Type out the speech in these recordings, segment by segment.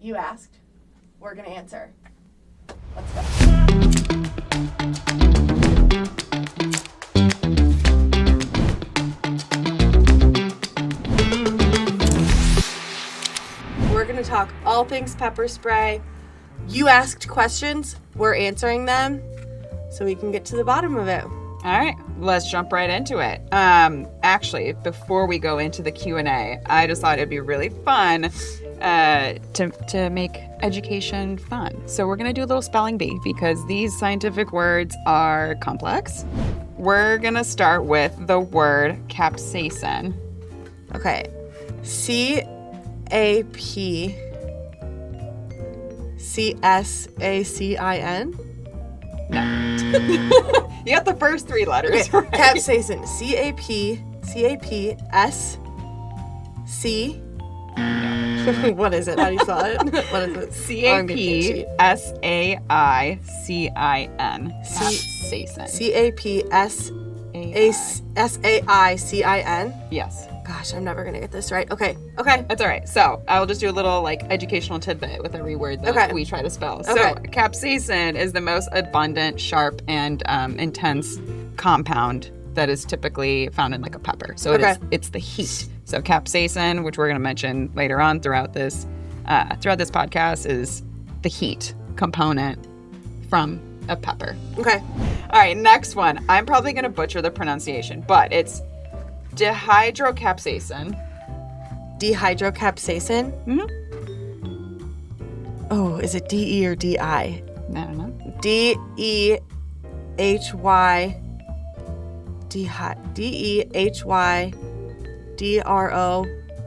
You asked. We're going to answer. Let's go. We're going to talk all things pepper spray. You asked questions. We're answering them so we can get to the bottom of it. All right, let's jump right into it. Actually, before we go into the Q&A, I just thought it'd be really fun to make education fun. So we're gonna do a little spelling bee because these scientific words are complex. We're gonna start with the word capsaicin. Okay. CAPSACIN? No. You got the first three letters. Okay. Right? Capsaicin. CAPSC. What is it? How do you spell it? What is it? CAPSAICIN. CAPSAICIN? Yes. Gosh, I'm never going to get this right. Okay. That's all right. So I will just do a little educational tidbit with every word that we try to spell. Okay. So capsaicin is the most abundant, sharp, and intense compound that is typically found in a pepper. So it's the heat. So capsaicin, which we're going to mention later on throughout this podcast, is the heat component from a pepper. Okay. All right, next one. I'm probably going to butcher the pronunciation, but it's dehydrocapsaicin. Dehydrocapsaicin? Mm-hmm. Oh, is it D-E or D-I? I don't know. D-E-Hy... D-E-H-Y-D-R-O.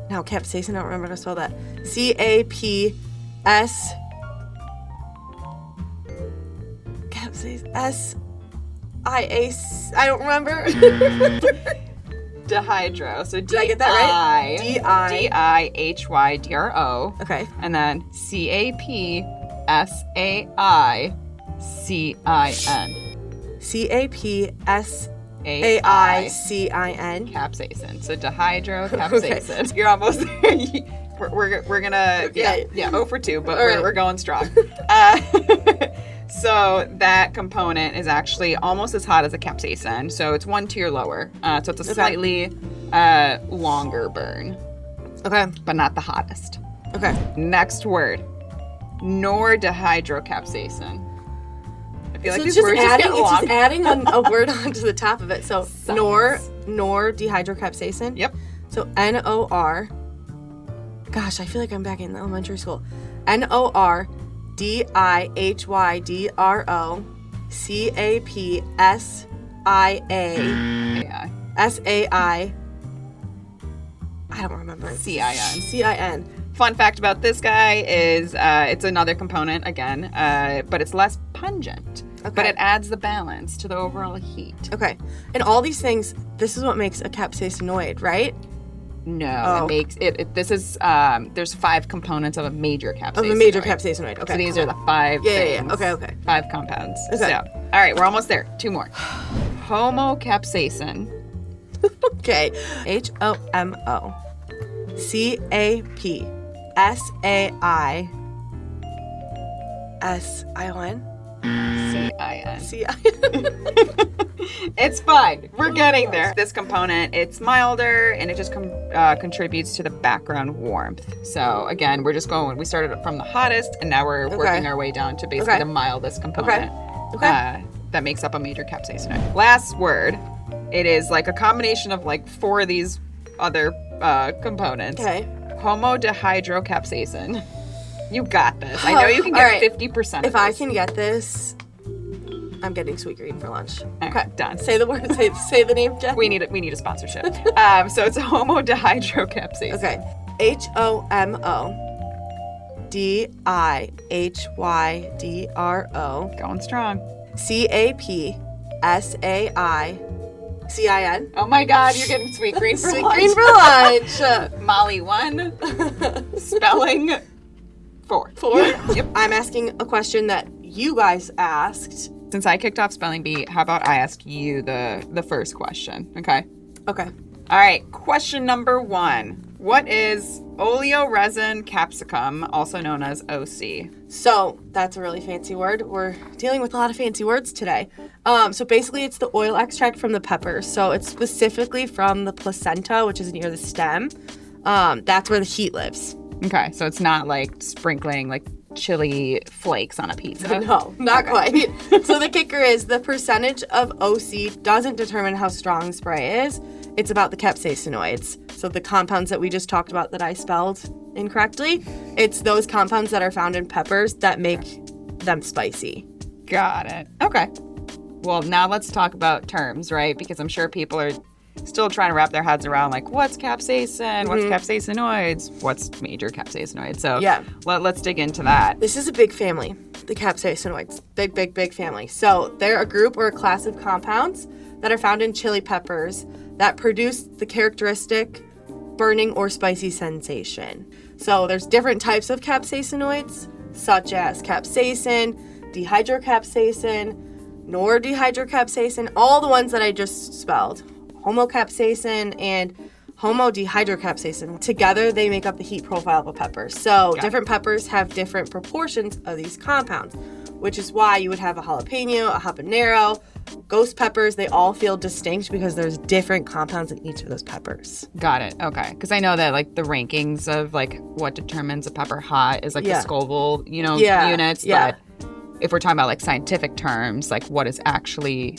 Now, capsaicin, I don't remember how to spell that. C-A-P-S... Capsaicin... S-I-A... I don't remember. Dehydro. So did I get that right? D-I-H-Y-D-R-O. Okay. And then C-A-P-S-A-I-C-I-N. C-A-P-S-A-I-C-I-N. Capsaicin. So dehydrocapsaicin. Okay. You're almost there. We're gonna 0 for 2, but we're going strong. So that component is actually almost as hot as a capsaicin. So it's one tier lower. So it's a slightly longer burn. Okay. But not the hottest. Okay. Next word. Nordehydrocapsaicin. I feel like these just words adding, just get long. It's just adding a word onto the top of it. So Nordehydrocapsaicin. Yep. So N-O-R. Gosh, I feel like I'm back in elementary school. N-O-R-D-I-H-Y-D-R-O-C-A-P-S-I-A-S-A-I. I don't remember. C-I-N. C-I-N. Fun fact about this guy is it's another component again, but it's less pungent. Okay. But it adds the balance to the overall heat. Okay. And all these things, this is what makes a capsaicinoid, right? No, it makes it. This is there's 5 components of a major capsaicinoid. Of a major capsaicinoid. Okay. So these are the 5 things. Yeah. Okay. 5 compounds. Okay. So, all right, we're almost there. 2 more. Homocapsaicin. Okay. H-O-M-O-C-A-P-S-A-I-S-I-O-N. C-I-N. C-I-N. It's fine. We're getting there. This component, it's milder, and it just contributes to the background warmth. So again, we started from the hottest, and now we're working our way down to basically the mildest component that makes up a major capsaicinoid. Last word. It is a combination of 4 of these other components. Okay. Homodehydrocapsaicin. You got this. I know you can get 50% of If I can get this, I'm getting sweet green for lunch. Okay, done. Say the word. Say the name, Jeff. We need a sponsorship. So it's homodehydrocapsaicin. Okay. H-O-M-O-D-I-H-Y-D-R-O. Going strong. C-A-P-S-A-I-C-I-N. Oh my God, you're getting sweet green for lunch. Sweet green for lunch. Molly 1. Spelling 4. 4? Yep. I'm asking a question that you guys asked. Since I kicked off Spelling Bee, how about I ask you the first question, okay? Okay. All right, question number 1. What is oleoresin capsicum, also known as OC? So that's a really fancy word. We're dealing with a lot of fancy words today. So basically it's the oil extract from the peppers. So it's specifically from the placenta, which is near the stem. That's where the heat lives. Okay, so it's not like sprinkling like chili flakes on a pizza. No, not quite. So the kicker is the percentage of OC doesn't determine how strong the spray is. It's about the capsaicinoids. So the compounds that we just talked about that I spelled incorrectly, it's those compounds that are found in peppers that make them spicy. Got it. Okay. Well, now let's talk about terms, right? Because I'm sure people are still trying to wrap their heads around, like, what's capsaicin? What's capsaicinoids? What's major capsaicinoids? So yeah, let's dig into that. This is a big family, the capsaicinoids. Big family. So they're a group or a class of compounds that are found in chili peppers that produce the characteristic burning or spicy sensation. So there's different types of capsaicinoids, such as capsaicin, dihydrocapsaicin, nor-dihydrocapsaicin, all the ones that I just spelled, homocapsaicin and homodihydrocapsaicin. Together, they make up the heat profile of a pepper. So different peppers have different proportions of these compounds, which is why you would have a jalapeno, a habanero, ghost peppers. They all feel distinct because there's different compounds in each of those peppers. Got it. Okay. Because I know that like the rankings of like what determines a pepper hot is like the Scoville, units. But if we're talking about like scientific terms, like what is actually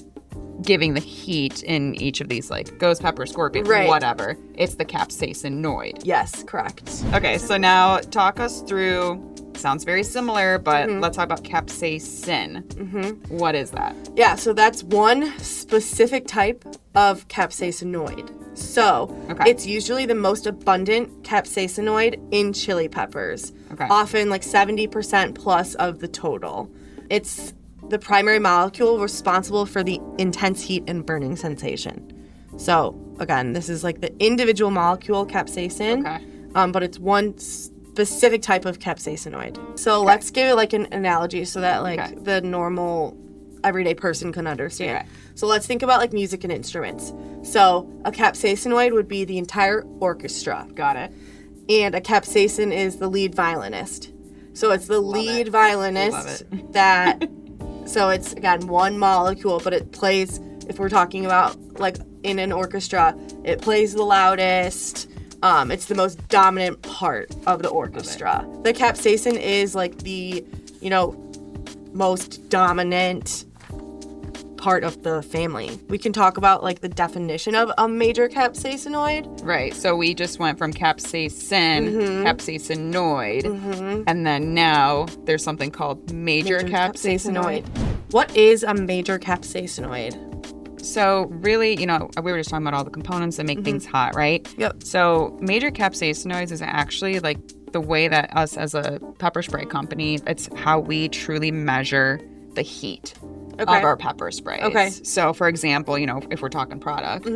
giving the heat in each of these, like ghost pepper, scorpion, whatever, it's the capsaicinoid. Yes, correct. Okay. So now talk us through. Sounds very similar, but let's talk about capsaicin. What is that? Yeah, so that's one specific type of capsaicinoid. So it's usually the most abundant capsaicinoid in chili peppers, often like 70% plus of the total. It's the primary molecule responsible for the intense heat and burning sensation. So again, this is like the individual molecule capsaicin, but it's one specific type of capsaicinoid. So let's give it like an analogy so that like the normal everyday person can understand. So let's think about like music and instruments. So a capsaicinoid would be the entire orchestra. Got it. And a capsaicin is the lead violinist. So it's the lead violinist that, so it's again one molecule, but it plays, if we're talking about like in an orchestra, it plays the loudest. It's the most dominant part of the orchestra. The capsaicin is like the, most dominant part of the family. We can talk about like the definition of a major capsaicinoid. Right. So we just went from capsaicin, capsaicinoid, and then now there's something called major capsaicinoid. What is a major capsaicinoid? So really, we were just talking about all the components that make things hot, right? Yep. So major capsaicinoids is actually like the way that us as a pepper spray company, it's how we truly measure the heat of our pepper sprays. Okay. So for example, if we're talking product,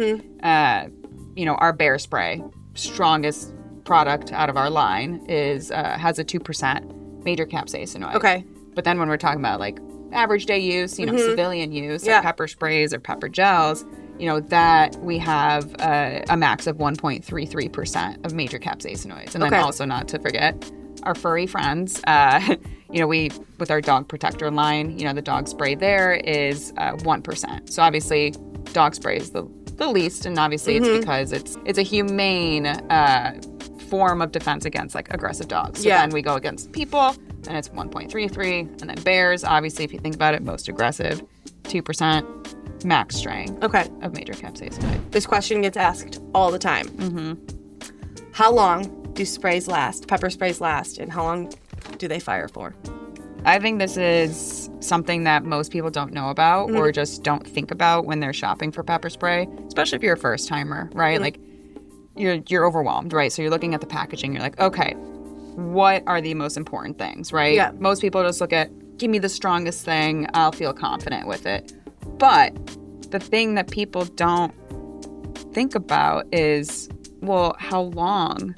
our bear spray, strongest product out of our line is has a 2% major capsaicinoid. Okay. But then when we're talking about like average day use, civilian use, like pepper sprays or pepper gels, that we have a max of 1.33% of major capsaicinoids. And then also not to forget our furry friends, we, with our dog protector line, the dog spray there is 1%. So obviously dog spray is the least, and obviously it's because it's a humane form of defense against like aggressive dogs. So then we go against people, and it's 1.33, and then bears, obviously, if you think about it, most aggressive, 2% max strength of major capsaicinoid. This question gets asked all the time. How long do sprays last, pepper sprays last, and how long do they fire for? I think this is something that most people don't know about or just don't think about when they're shopping for pepper spray, especially if you're a first timer, right? Like you're overwhelmed, right? So you're looking at the packaging, you're like, okay, what are the most important things, right? Yeah. Most people just look at, give me the strongest thing, I'll feel confident with it. But the thing that people don't think about is, well, how long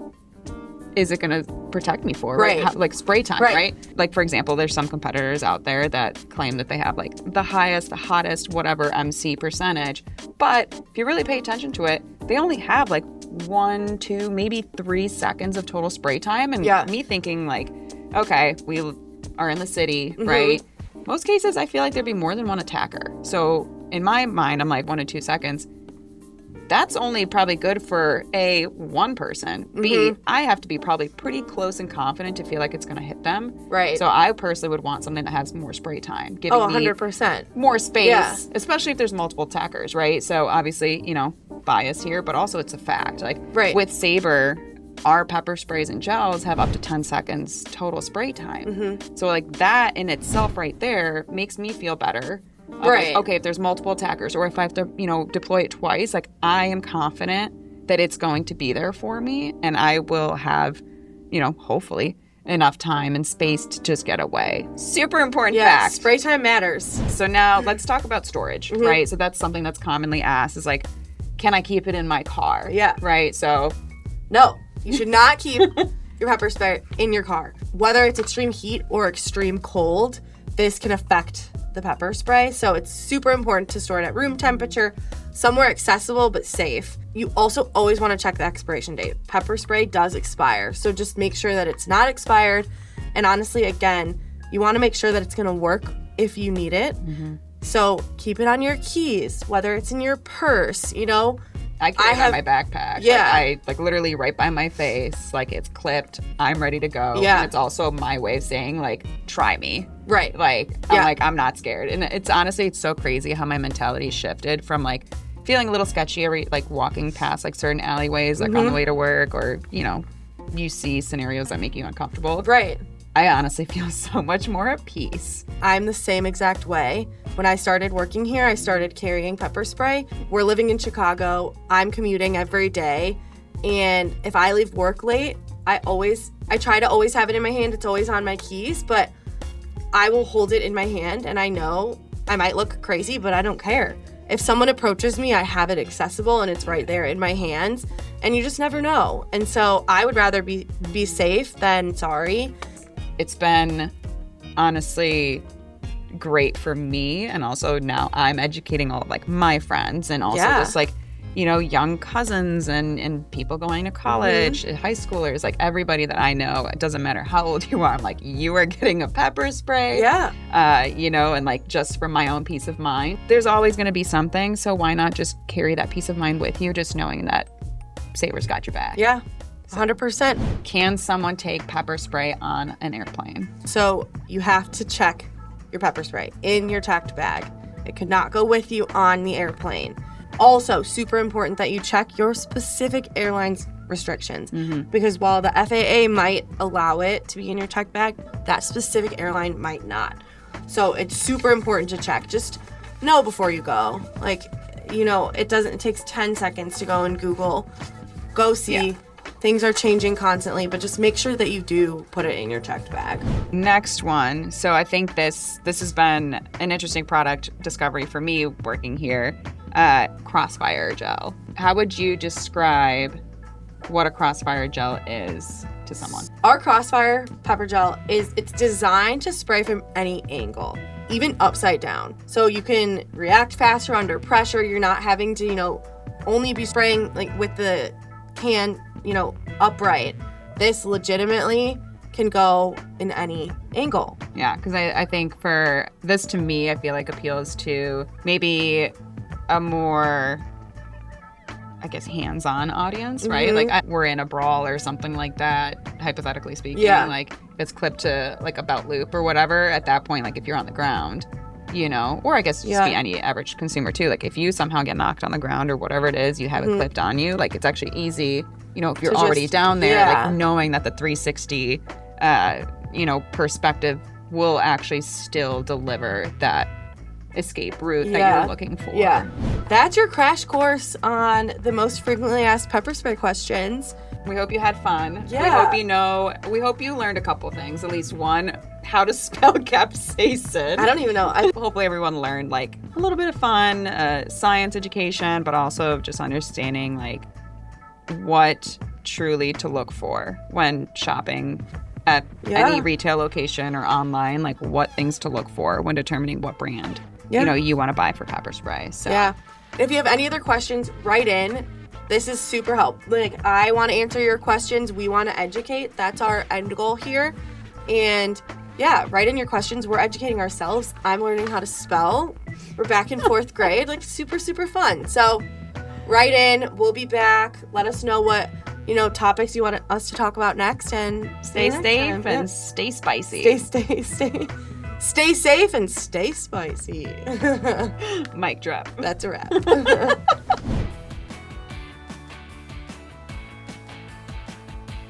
is it going to protect me for, right? Like spray time, right? Like, for example, there's some competitors out there that claim that they have like the highest, the hottest, whatever MC percentage. But if you really pay attention to it, they only have like 1, 2, maybe 3 seconds of total spray time. And me thinking like, okay, we are in the city, right? Most cases, I feel like there'd be more than one attacker. So in my mind, I'm like 1 to 2 seconds. That's only probably good for A, one person. B, I have to be probably pretty close and confident to feel like it's going to hit them. Right. So I personally would want something that has more spray time, giving 100%. me more space, especially if there's multiple attackers, right? So obviously, you know, bias here, but also it's a fact. Like with Sabre, our pepper sprays and gels have up to 10 seconds total spray time. So like that in itself right there makes me feel better. Right. Okay, if there's multiple attackers or if I have to, you know, deploy it twice, like I am confident that it's going to be there for me and I will have, you know, hopefully enough time and space to just get away. Super important fact. Spray time matters. So now let's talk about storage, right? So that's something that's commonly asked is like, can I keep it in my car? Yeah. Right? So no, you should not keep your pepper spray in your car. Whether it's extreme heat or extreme cold, this can affect the pepper spray. So it's super important to store it at room temperature, somewhere accessible but safe. You also always want to check the expiration date. Pepper spray does expire, so just make sure that it's not expired. And honestly, again, you want to make sure that it's going to work if you need it. So keep it on your keys, whether it's in your purse, you know. I carry it in my backpack. Yeah. Like literally right by my face. Like it's clipped. I'm ready to go. Yeah. And it's also my way of saying like, try me. Right. Like, I'm not scared. And it's honestly, it's so crazy how my mentality shifted from like feeling a little sketchy every, like walking past like certain alleyways, like on the way to work or, you know, you see scenarios that make you uncomfortable. Right. I honestly feel so much more at peace. I'm the same exact way. When I started working here, I started carrying pepper spray. We're living in Chicago. I'm commuting every day. And if I leave work late, I try to always have it in my hand. It's always on my keys, but I will hold it in my hand and I know I might look crazy, but I don't care. If someone approaches me, I have it accessible and it's right there in my hands and you just never know. And so I would rather be safe than sorry. It's been honestly great for me, and also now I'm educating all of like my friends and also just like, you know, young cousins and people going to college, high schoolers, like everybody that I know. It doesn't matter how old you are. I'm like, you are getting a pepper spray. Yeah. You know, and like just for my own peace of mind, there's always going to be something. So why not just carry that peace of mind with you, just knowing that Sabre's got your back. Yeah. 100%. Can someone take pepper spray on an airplane? So you have to check your pepper spray in your checked bag. It could not go with you on the airplane. Also, super important that you check your specific airline's restrictions because while the FAA might allow it to be in your checked bag, that specific airline might not. So it's super important to check. Just know before you go. Like, you know, it takes 10 seconds to go and Google. Go see. Yeah. Things are changing constantly, but just make sure that you do put it in your checked bag. Next one. So I think this has been an interesting product discovery for me working here. Crossfire gel. How would you describe what a crossfire gel is to someone? Our crossfire pepper gel it's designed to spray from any angle, even upside down. So you can react faster under pressure. You're not having to, you know, only be spraying like with the can, you know, upright. This legitimately can go in any angle. Yeah, because I think for this, to me, I feel like appeals to maybe a more, I guess, hands-on audience, right? Like we're in a brawl or something like that, hypothetically speaking. Yeah. Like it's clipped to like a belt loop or whatever. At that point, like if you're on the ground, you know, or I guess just be any average consumer too. Like if you somehow get knocked on the ground or whatever it is, you have it clipped on you. Like it's actually easy, you know, if you're already down there, like knowing that the 360, you know, perspective will actually still deliver that escape route that you're looking for. Yeah. That's your crash course on the most frequently asked pepper spray questions. We hope you had fun. Yeah. We hope you learned a couple things. At least one, how to spell capsaicin. I don't even know. Hopefully everyone learned like a little bit of fun, science education, but also just understanding like what truly to look for when shopping at any retail location or online, like what things to look for when determining what brand you know you want to buy for pepper spray. So if you have any other questions, write in. This is super helpful. Like, I want to answer your questions. We want to educate. That's our end goal here. And yeah, write in your questions. We're educating ourselves. I'm learning how to spell. We're back in 4th grade. Like, super, super fun. So write in. We'll be back. Let us know what, topics you want us to talk about next. And stay safe and stay spicy. Stay safe and stay spicy. Mic drop. That's a wrap.